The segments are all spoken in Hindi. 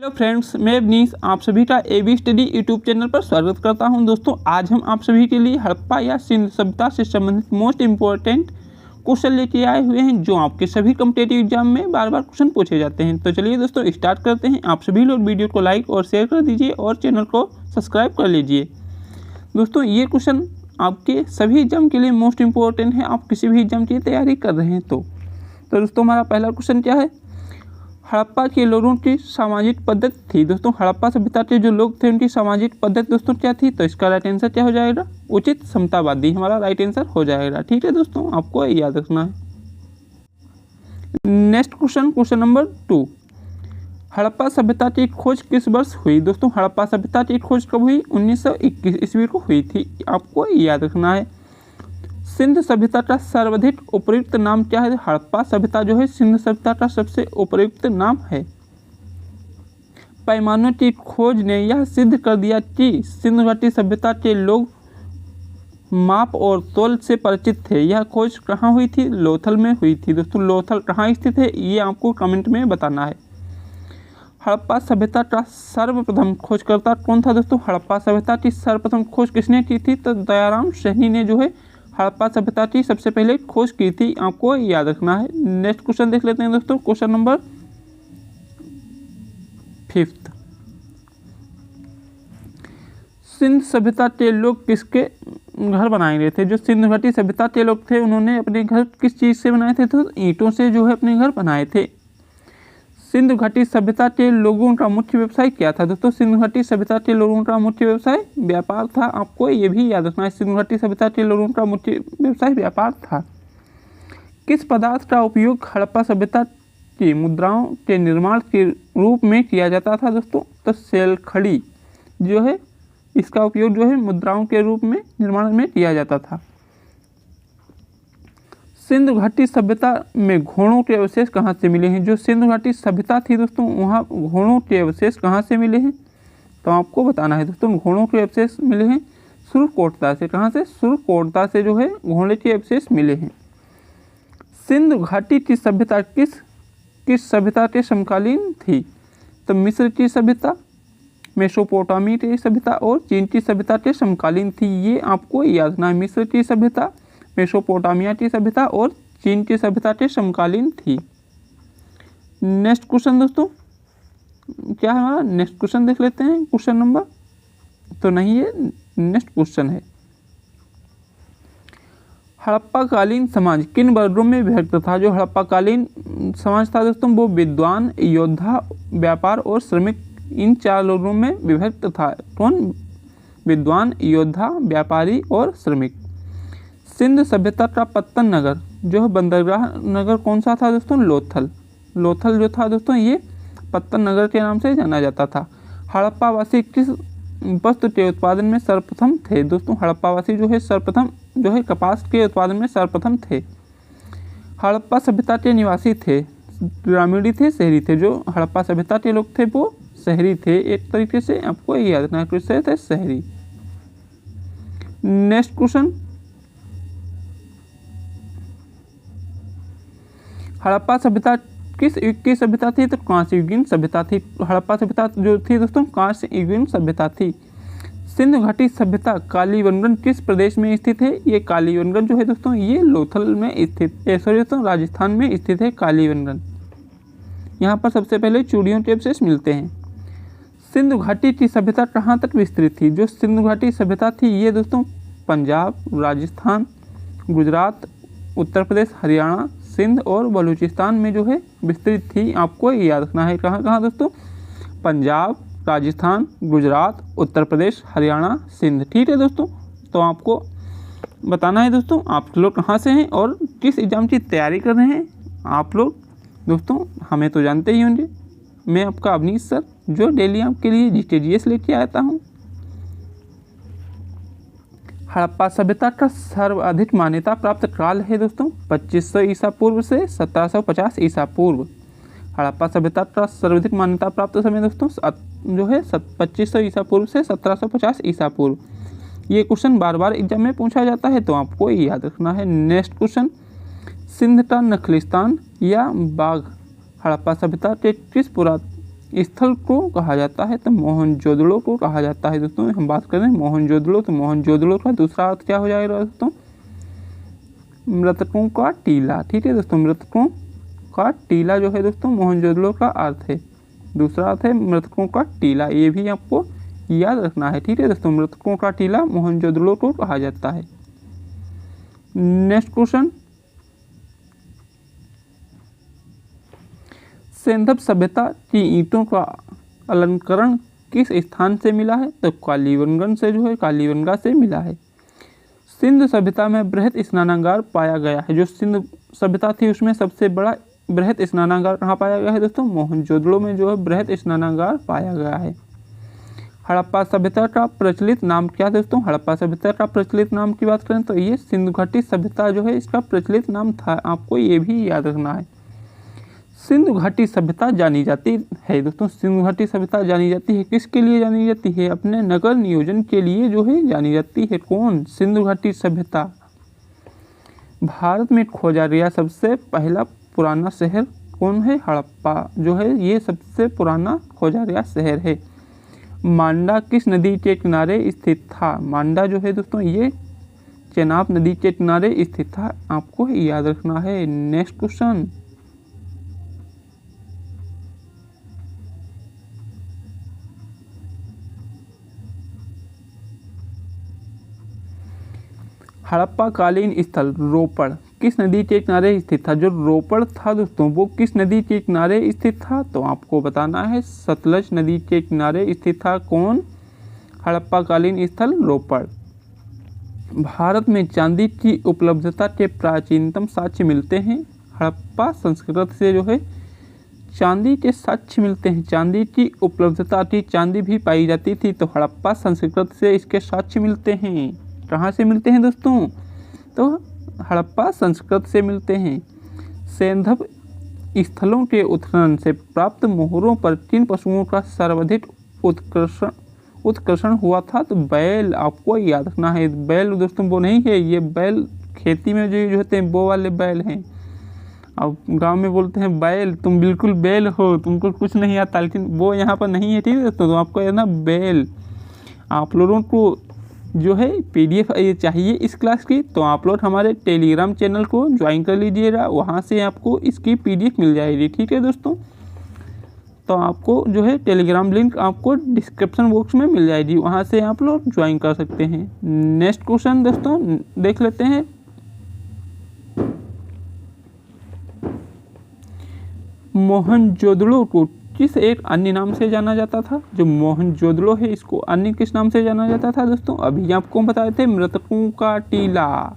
हेलो फ्रेंड्स, मैं अवनीश आप सभी का एबी स्टडी यूट्यूब चैनल पर स्वागत करता हूं। दोस्तों, आज हम आप सभी के लिए हड़प्पा या सिंध सभ्यता से संबंधित मोस्ट इम्पोर्टेंट क्वेश्चन लेके आए हुए हैं, जो आपके सभी कॉम्पिटिटिव एग्जाम में बार बार क्वेश्चन पूछे जाते हैं। तो चलिए दोस्तों स्टार्ट करते हैं। आप सभी लोग वीडियो को लाइक और शेयर कर दीजिए और चैनल को सब्सक्राइब कर लीजिए। दोस्तों, ये क्वेश्चन आपके सभी एग्जाम के लिए मोस्ट इम्पोर्टेंट है। आप किसी भी एग्जाम की तैयारी कर रहे हैं तो दोस्तों हमारा पहला क्वेश्चन क्या है? हड़प्पा के लोगों की सामाजिक पद्धति थी। दोस्तों, हड़प्पा सभ्यता के जो लोग थे उनकी सामाजिक पद्धति दोस्तों क्या थी? तो इसका राइट आंसर क्या हो जाएगा? उचित समतावादी हमारा राइट आंसर हो जाएगा। ठीक है दोस्तों, आपको याद रखना है। Next question number 2। हड़प्पा सभ्यता की खोज किस वर्ष हुई? दोस्तों, हड़प्पा सभ्यता की खोज कब हुई? 1921 ईस्वी को हुई थी। आपको याद रखना है। सिंध सभ्यता का सर्वाधिक उपयुक्त नाम क्या है? हड़प्पा सभ्यता जो है सिंध सभ्यता का सबसे उपयुक्त नाम है। पैमानों की खोज ने यह सिद्ध कर दिया कि सिंधु घाटी सभ्यता के लोग माप और तौल से परिचित थे। यह खोज कहाँ हुई थी? लोथल में हुई थी। दोस्तों, लोथल कहाँ स्थित है ये आपको कमेंट में बताना है। हड़प्पा सभ्यता का सर्वप्रथम खोजकर्ता कौन था? दोस्तों, हड़प्पा सभ्यता की सर्वप्रथम खोज किसने की थी? तो दयाराम सैनी ने जो है हड़प्पा सभ्यता की सबसे पहले खोज की थी। आपको याद रखना है। नेक्स्ट क्वेश्चन देख लेते हैं दोस्तों। Question number 5। सिंध सभ्यता के लोग किसके घर बनाए गए थे? जो सिंधु घाटी सभ्यता के लोग थे उन्होंने अपने घर किस चीज़ से बनाए थे? तो ईंटों से जो है अपने घर बनाए थे। सिंधु घाटी सभ्यता के लोगों का मुख्य व्यवसाय क्या था? दोस्तों, सिंधु घाटी सभ्यता के लोगों का मुख्य व्यवसाय व्यापार था। आपको ये भी याद रखना है, सिंधु घाटी सभ्यता के लोगों का मुख्य व्यवसाय व्यापार था। किस पदार्थ का उपयोग हड़प्पा सभ्यता की मुद्राओं के निर्माण के रूप में किया जाता था? दोस्तों, तो सेलखड़ी जो है इसका उपयोग जो है मुद्राओं के रूप में निर्माण में किया जाता था। सिंधु घाटी सभ्यता में घोड़ों के अवशेष कहाँ से मिले हैं? जो सिंधु घाटी सभ्यता थी दोस्तों वहाँ घोड़ों के अवशेष कहाँ से मिले हैं? तो आपको बताना है दोस्तों। घोड़ों के अवशेष मिले हैं सुरकोटता से। कहाँ से? सुरकोटता से जो है घोड़े के अवशेष मिले हैं। सिंधु घाटी की सभ्यता किस सभ्यता के समकालीन थी? तो मिस्र की सभ्यता, मेसोपोटामी की सभ्यता और चीन की सभ्यता के समकालीन थी। ये आपको याद रखना है। मिस्र की सभ्यता, मेसोपोटामिया की सभ्यता और चीन की सभ्यता के समकालीन थी। नेक्स्ट क्वेश्चन दोस्तों क्या है हमारा? नेक्स्ट क्वेश्चन देख लेते हैं। क्वेश्चन नंबर तो नहीं है, नेक्स्ट क्वेश्चन है हड़प्पा कालीन समाज किन वर्गों में विभक्त था? जो हड़प्पा कालीन समाज था दोस्तों वो विद्वान, योद्धा, व्यापार और श्रमिक, इन 4 लोगों में विभक्त था। कौन? विद्वान, योद्धा, व्यापारी और श्रमिक। सिंध सभ्यता का पत्तन नगर जो है बंदरगाह नगर कौन सा था दोस्तों? लोथल। लोथल जो था दोस्तों ये पत्तन नगर के नाम से जाना जाता था। हड़प्पा वासी किस वस्त्र के उत्पादन में सर्वप्रथम थे? दोस्तों, हड़प्पा वासी जो है सर्वप्रथम जो है कपास के उत्पादन में सर्वप्रथम थे। हड़प्पा सभ्यता के निवासी थे ग्रामीणी थे, शहरी थे? जो हड़प्पा सभ्यता के लोग थे वो शहरी थे। एक तरीके से आपको याद रखना है थे शहरी। नेक्स्ट क्वेश्चन हड़प्पा सभ्यता किस युग की सभ्यता थी? तो कांस्य युगीन सभ्यता थी। हड़प्पा सभ्यता जो थी दोस्तों कांस्य युगीन सभ्यता थी। सिंधु घाटी सभ्यता कालीबंगन किस प्रदेश में स्थित है? ये कालीबंगन जो है दोस्तों ये लोथल में स्थित दोस्तों राजस्थान में स्थित है कालीबंगन। यहाँ पर सबसे पहले चूड़ियों के अवशेष मिलते हैं। सिंधु घाटी की सभ्यता कहाँ तक विस्तृत थी? जो सिंधु घाटी सभ्यता थी ये दोस्तों पंजाब, राजस्थान, गुजरात, उत्तर प्रदेश, हरियाणा, सिंध और बलूचिस्तान में जो है विस्तृत थी। आपको याद रखना है कहाँ कहाँ दोस्तों? पंजाब, राजस्थान, गुजरात, उत्तर प्रदेश, हरियाणा, सिंध। ठीक है दोस्तों, तो आपको बताना है दोस्तों आप लोग कहाँ से हैं और किस एग्जाम की तैयारी कर रहे हैं। आप लोग दोस्तों हमें तो जानते ही होंगे, मैं आपका अवनीश सर जो डेली आपके लिए GK/GS लेके आता हूँ। हड़प्पा सभ्यता का सर्वाधिक मान्यता प्राप्त काल है दोस्तों 2500 ईसा पूर्व से 1750 ईसा पूर्व। हड़प्पा सभ्यता का सर्वाधिक मान्यता प्राप्त समय दोस्तों जो है 2500 ईसा पूर्व से 1750 ईसा पूर्व। ये क्वेश्चन बार बार एग्जाम में पूछा जाता है तो आपको याद रखना है। नेक्स्ट क्वेश्चन सिंध का नखलिस्तान या बाघ हड़प्पा सभ्यता के किस स्थल को कहा जाता है? तो मोहनजोदड़ो को कहा जाता है दोस्तों। हम बात करें मोहनजोदड़ो, तो मोहनजोदड़ो का दूसरा अर्थ क्या हो जाएगा दोस्तों? मृतकों का टीला। ठीक है दोस्तों, मृतकों का टीला जो है दोस्तों मोहनजोदड़ो का अर्थ है। दूसरा अर्थ है मृतकों का टीला, ये भी आपको याद रखना है। ठीक है दोस्तों, मृतकों का टीला मोहनजोदड़ो को कहा जाता है। नेक्स्ट क्वेश्चन, सिंधु सभ्यता की ईंटों का अलंकरण किस स्थान से मिला है? तो कालीबंगन से जो है, कालीबंगा से मिला है। सिंधु सभ्यता में बृहत स्नानागार पाया गया है। जो सिंधु सभ्यता थी उसमें सबसे बड़ा बृहत स्नानागार कहाँ पाया गया है दोस्तों? मोहनजोदड़ो में जो है बृहत स्नानागार पाया गया है। हड़प्पा सभ्यता का प्रचलित नाम क्या दोस्तों? हड़प्पा सभ्यता का प्रचलित नाम की बात करें तो ये सिंधु घाटी सभ्यता जो है इसका प्रचलित नाम था। आपको ये भी याद रखना है। सिंधु घाटी सभ्यता जानी जाती है दोस्तों, सिंधु घाटी सभ्यता जानी जाती है किसके लिए जानी जाती है? अपने नगर नियोजन के लिए जो है जानी जाती है। कौन? सिंधु घाटी सभ्यता। भारत में खोजा गया सबसे पहला पुराना शहर कौन है? हड़प्पा जो है ये सबसे पुराना खोजा गया शहर है। मांडा किस नदी के किनारे स्थित था? मांडा जो है दोस्तों ये चेनाब नदी के किनारे स्थित था। आपको याद रखना है। नेक्स्ट क्वेश्चन, हड़प्पा कालीन स्थल रोपड़ किस नदी के किनारे स्थित था? जो रोपड़ था दोस्तों वो किस नदी के किनारे स्थित था? तो आपको बताना है सतलज नदी के किनारे स्थित था। कौन? हड़प्पा कालीन स्थल रोपड़। भारत में चांदी की उपलब्धता के प्राचीनतम साक्ष्य मिलते हैं। हड़प्पा संस्कृति से जो है चांदी के साक्ष्य मिलते हैं। चांदी की उपलब्धता थी, चांदी भी पाई जाती थी, तो हड़प्पा संस्कृति से इसके साक्ष्य मिलते हैं। कहाँ से मिलते हैं दोस्तों? तो हड़प्पा संस्कृति से मिलते हैं। सैंधव स्थलों के उत्खनन से प्राप्त मोहरों पर किन पशुओं का सर्वाधिक उत्कर्षण हुआ था? तो बैल। आपको याद रखना है। बैल दोस्तों वो नहीं है, ये बैल खेती में जो होते हैं वो वाले बैल हैं। अब गांव में बोलते हैं बैल, तुम बिल्कुल बैल हो, तुमको कुछ नहीं आता, लेकिन वो यहाँ पर नहीं है। ठीक है दोस्तों, तो आपको है ना बैल। आप लोगों को जो है PDF ये चाहिए इस क्लास की, तो आप लोग हमारे टेलीग्राम चैनल को ज्वाइन कर लीजिएगा, वहाँ से आपको इसकी PDF मिल जाएगी। ठीक है दोस्तों, तो आपको जो है टेलीग्राम लिंक आपको डिस्क्रिप्शन बॉक्स में मिल जाएगी, वहाँ से आप लोग ज्वाइन कर सकते हैं। नेक्स्ट क्वेश्चन दोस्तों देख लेते हैं। मोहनजोदड़ो को किस एक अन्य नाम से जाना जाता था? जो मोहनजोदड़ो है इसको अन्य किस नाम से जाना जाता था दोस्तों? अभी आपको बताए थे मृतकों का टीला।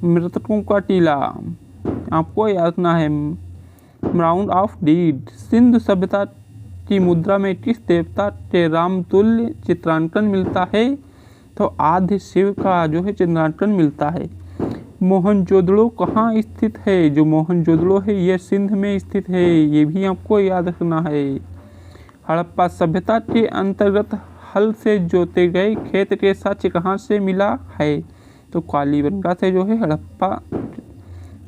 मृतकों का टीला आपको याद रखना है। Round of deed. सिंधु सभ्यता की मुद्रा में किस देवता के रामतुल्य चित्रांकन मिलता है? तो आदि शिव का जो है चित्रांकन मिलता है। मोहनजोदड़ो कहाँ स्थित है? जो मोहनजोदड़ो है ये सिंध में स्थित है, ये भी आपको याद रखना है। हड़प्पा सभ्यता के अंतर्गत हल से जोते गए खेत के साक्ष्य कहाँ से मिला है? तो कालीबंगा से जो है हड़प्पा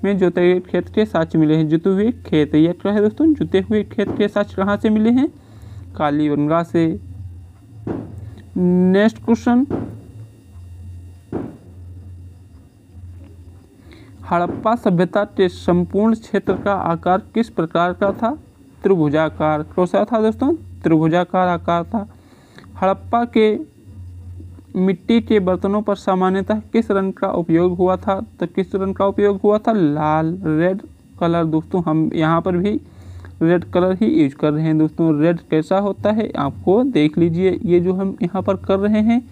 में जोते गए खेत के साक्ष्य मिले हैं। जुते हुए खेत, ये क्या है दोस्तों? जुते हुए खेत के साक्ष्य कहाँ से मिले हैं? कालीबंगा से। नेक्स्ट क्वेश्चन, हड़प्पा सभ्यता के संपूर्ण क्षेत्र का आकार किस प्रकार का था? त्रिभुजाकार। कैसा था दोस्तों? त्रिभुजाकार आकार था। हड़प्पा के मिट्टी के बर्तनों पर सामान्यतः किस रंग का उपयोग हुआ था? तो किस रंग का उपयोग हुआ था? लाल, रेड कलर। दोस्तों हम यहाँ पर भी रेड कलर ही यूज कर रहे हैं दोस्तों। रेड कैसा होता है आपको देख लीजिए। ये जो हम यहाँ पर कर रहे हैं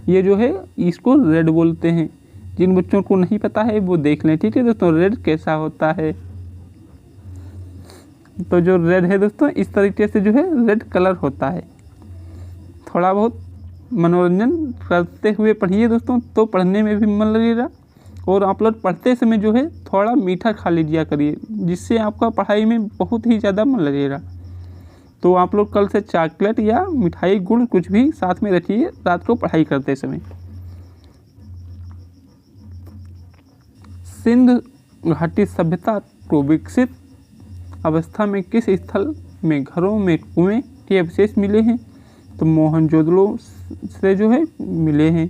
ये जो है इसको रेड बोलते हैं। जिन बच्चों को नहीं पता है वो देख लें। ठीक है दोस्तों, रेड कैसा होता है? तो जो रेड है दोस्तों इस तरीके से जो है रेड कलर होता है। थोड़ा बहुत मनोरंजन करते हुए पढ़िए दोस्तों, तो पढ़ने में भी मन लगेगा। और आप लोग पढ़ते समय जो है थोड़ा मीठा खा लीजिए करिए, जिससे आपका पढ़ाई में बहुत ही ज़्यादा मन लगेगा। तो आप लोग कल से चॉकलेट या मिठाई गुड़ कुछ भी साथ में रखिए रात को पढ़ाई करते समय। सिंधु घाटी सभ्यता को विकसित अवस्था में किस स्थल में घरों में कुएं के अवशेष मिले हैं, तो मोहनजोदड़ो से जो है मिले हैं।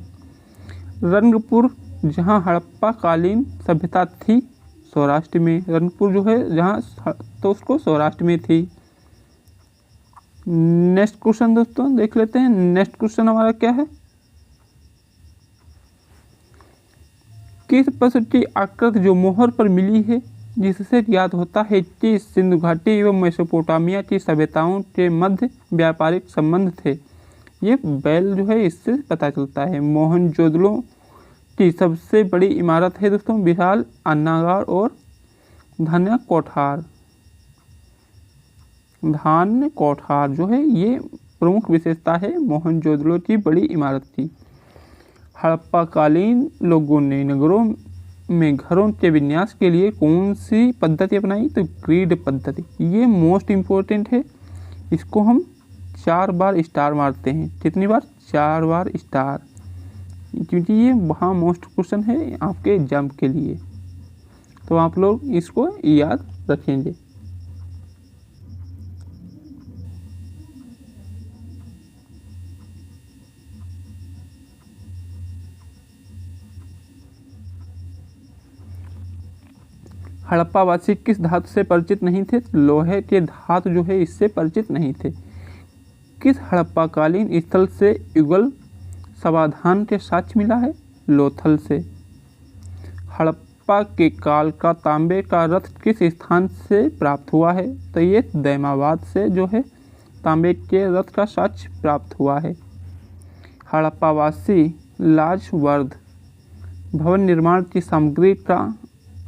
रंगपुर जहां हड़प्पा कालीन सभ्यता थी, सौराष्ट्र में। रंगपुर जो है जहां, तो उसको सौराष्ट्र में थी। नेक्स्ट क्वेश्चन दोस्तों देख लेते हैं। नेक्स्ट क्वेश्चन हमारा क्या है, किस पशु की आकृति जो मोहर पर मिली है जिससे ज्ञात होता है कि सिंधु घाटी एवं मेसोपोटामिया की सभ्यताओं के मध्य व्यापारिक संबंध थे। ये बैल जो है इससे पता चलता है। मोहनजोदड़ो की सबसे बड़ी इमारत है दोस्तों विशाल अन्नागार और धान्य कोठार। धान्य कोठार जो है ये प्रमुख विशेषता है मोहनजोदड़ो की बड़ी इमारत की। हड़प्पा कालीन लोगों ने नगरों में घरों के विन्यास के लिए कौन सी पद्धति अपनाई, तो ग्रिड पद्धति। ये मोस्ट इम्पोर्टेंट है, इसको हम 4 बार स्टार मारते हैं। कितनी बार, 4 बार स्टार, क्योंकि ये वहाँ मोस्ट क्वेश्चन है आपके एग्जाम के लिए, तो आप लोग इसको याद रखेंगे। हड़प्पावासी किस धातु से परिचित नहीं थे, लोहे के धातु जो है इससे परिचित नहीं थे। किस हड़प्पाकालीन स्थल से युगल समाधान के साक्ष्य मिला है, लोथल से। हड़प्पा के काल का तांबे का रथ किस स्थान से प्राप्त हुआ है, तो ये दैमाबाद से जो है तांबे के रथ का साक्ष्य प्राप्त हुआ है। हड़प्पावासी लाजवर्द भवन निर्माण की सामग्री का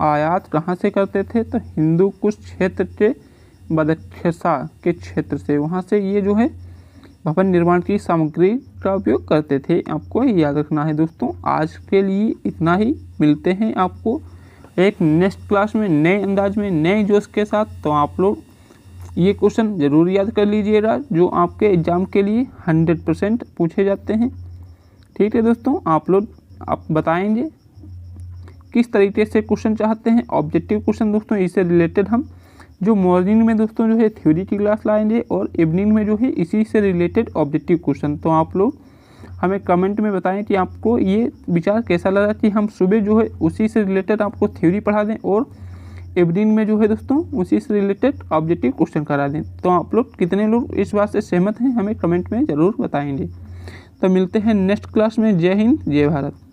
आयात कहाँ से करते थे, तो हिंदू कुश क्षेत्र के बदख्शा के क्षेत्र से, वहाँ से ये जो है भवन निर्माण की सामग्री का उपयोग करते थे। आपको याद रखना है दोस्तों। आज के लिए इतना ही, मिलते हैं आपको एक नेक्स्ट क्लास में नए अंदाज में नए जोश के साथ। तो आप लोग ये क्वेश्चन ज़रूर याद कर लीजिएगा जो आपके एग्ज़ाम के लिए 100% पूछे जाते हैं। ठीक है दोस्तों, आप लोग बताएंगे किस तरीके से क्वेश्चन चाहते हैं, ऑब्जेक्टिव क्वेश्चन दोस्तों। इससे रिलेटेड हम जो मॉर्निंग में दोस्तों जो है थ्योरी की क्लास लाएंगे और इवनिंग में जो है इसी से रिलेटेड ऑब्जेक्टिव क्वेश्चन। तो आप लोग हमें कमेंट में बताएं कि आपको ये विचार कैसा लगा कि हम सुबह जो है उसी से रिलेटेड आपको थ्योरी पढ़ा दें और इवनिंग में जो है दोस्तों उसी से रिलेटेड ऑब्जेक्टिव क्वेश्चन करा दें। तो आप लोग कितने लोग इस बात से सहमत हैं हमें कमेंट में ज़रूर बताएंगे। तो मिलते हैं नेक्स्ट क्लास में। जय हिंद, जय भारत।